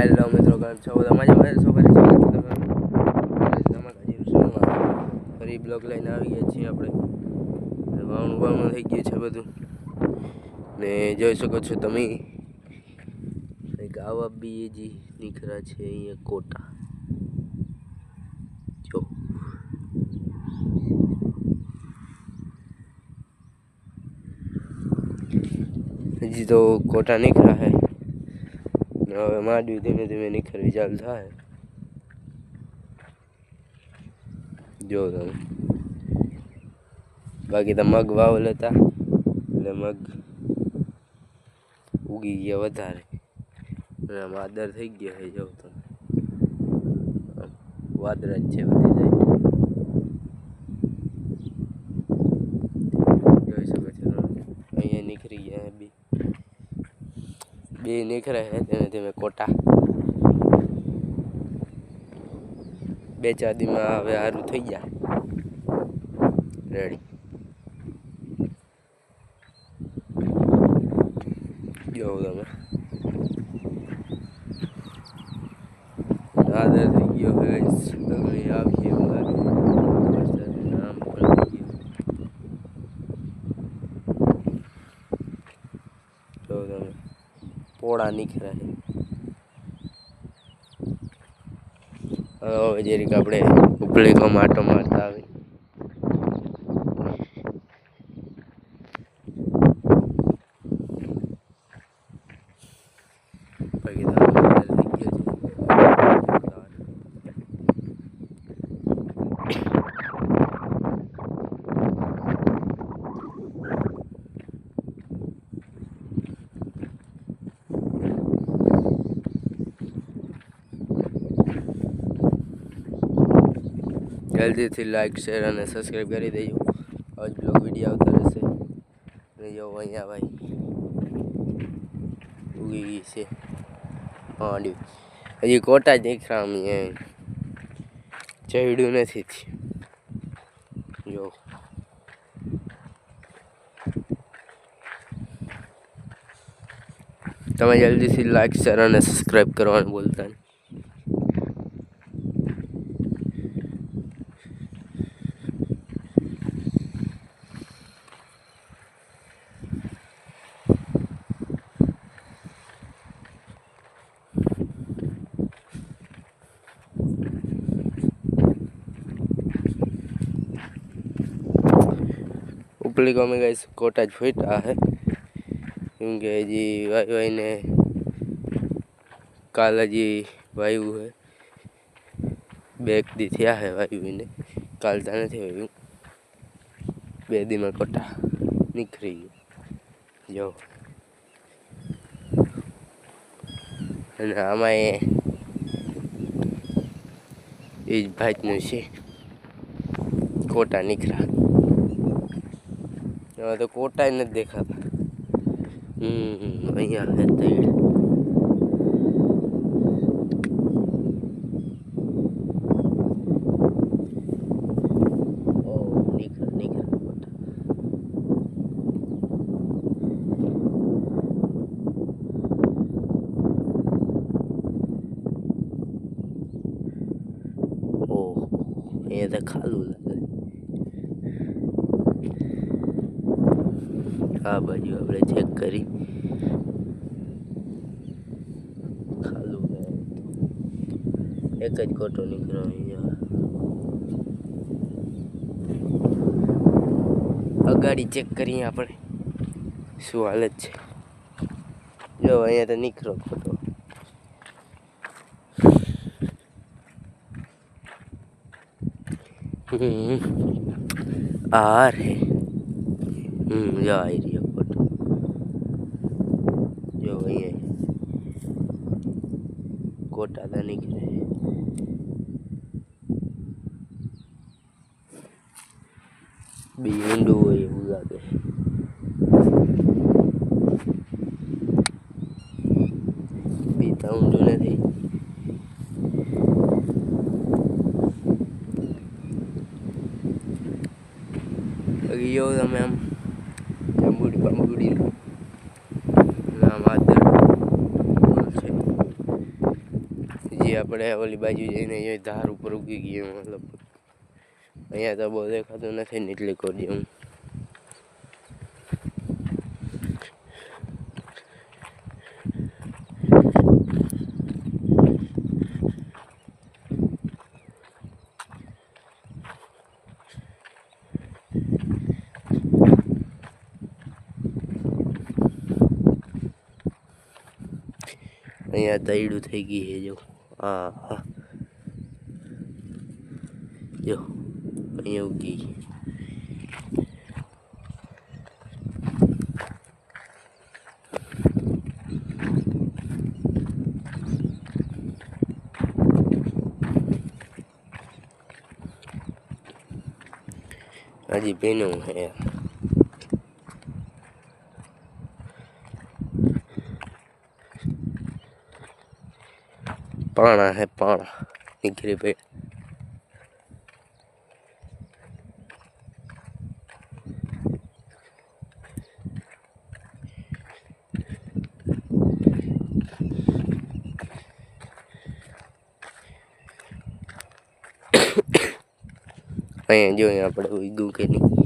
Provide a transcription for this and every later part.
Hello મિત્રો, કેમ છો? બધા મજામાં છો? ફરી સ્વાગત છે તમારું ફરી બ્લોગ લઈને આવી ગયા છીએ આપણે. વાવણું થઈ ગયું છે બધું ને જોઈ શકો છો તમે. આવા બી જે નીકળ્યા છે અહીંયા કોટા જો. હજી તો કોટા નીકળ્યા હે. હવે માંડવી ધીમે ધીમે નીકળવી ચાલુ થાય. જો તમે બાકી તો મગ વાવેલ હતા એટલે મગ ઉગી ગયા વધારે અને વાદળ થઈ ગયા છે. જો તમે વાદળ જ છે બધી જાય. જોઈ શકો છો અહીંયા નીકળી ગયા બે નીકળે છે ધીમે ધીમે કોટા. 2-4 દીમાં હવે સારું થઈ જાય રેડી. જો તમે આદર થઈ ગયો હવે સગળી આવીએ નામ પણ જો તમે પોળા નીકળે છે. હવે જે રીતે આપણે ઉપલેકો માટો મારતા આવે જલ્દીથી લાઈક શેર અને સબસ્ક્રાઈબ કરી દેજો. આજ બ્લોગ વિડીયો આવતા રહેશે. જો અહીંયા ભાઈ ઉગી ગઈ છે માંડવી. હજી કોટા જ દેખાય ચડ્યું નથી. જો તમે જલ્દીથી લાઈક શેર અને સબસ્ક્રાઈબ કરવાનું બોલતા નહીં. ઉપલી ગામે ગાઈસ કોટા જ ફૂટા હે કેમકે હજી વાઈને કાલ હજી વાયુ હે. 2 દી થયા હે વાયુને, કાલ તો નથી વાયુ. 2 દીમાં કોટા નીકળી ગયો. અને આમાં એ જ ભાતનું છે કોટા નીકળ્યા. હવે તો કોટા નથી દેખાતા. અહીંયા હે તૈડ. નીકળ કોટા. ઓહ અહીંયા તો ખાલું લાગે. આ બાજુ આપણે ચેક કરી ખાલું એક જ કોટો નીકળ્યો. અગાડી ચેક કરીએ આપણે શું હાલત છે. જો અહીંયા તો નીકળો ખોટો. આ રે જો આવી રહ્યો ફોટો. જો અહીંયા કોટા તો નીકળે. બી ઊંડું હોય એવું લાગે. બી તો ઊંડું નથી. ગયો તમે આમ બંબુડી નામ આદર છે. હજી આપણે ઓલી બાજુ જઈને અહીંયા ધાર ઉપર ઉગી ગઈ મતલબ અહીંયા તો બહુ દેખાતું નથી ને એટલી કરી હું અહીંયા દઈડું થઈ ગઈ છે જો હા હા જો અહીંયા ઉગી હજી ભીનું હે पाना है पाना निकरी पे जो यहाँ पर उगू के नहीं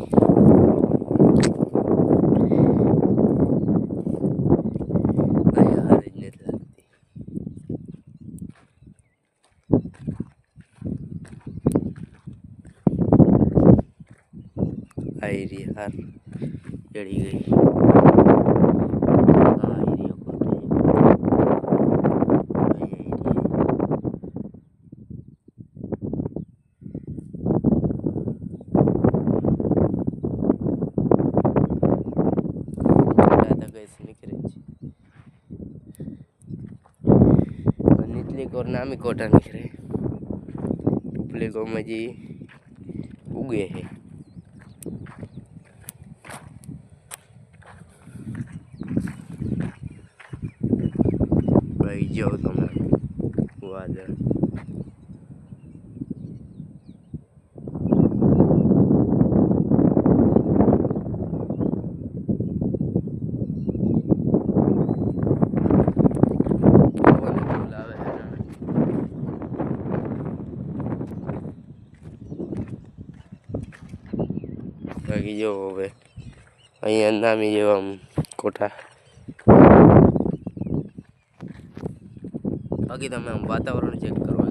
आई रही हार जड़ी गई निचली कोर नामी कोटा निकले उपले को मजी उगे है भाई जाओ तुम्हें वादळ बाकी जो હવે અહીંયા નામી જેવા કોઠા બાકી તમે વાતાવરણ ચેક કરો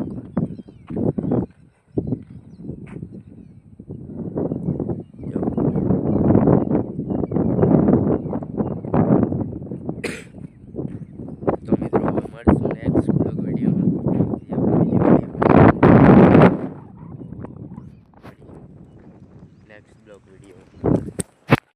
તો મિત્રો મળશું નેક્સ્ટ બ્લોગ વિડીયોમાં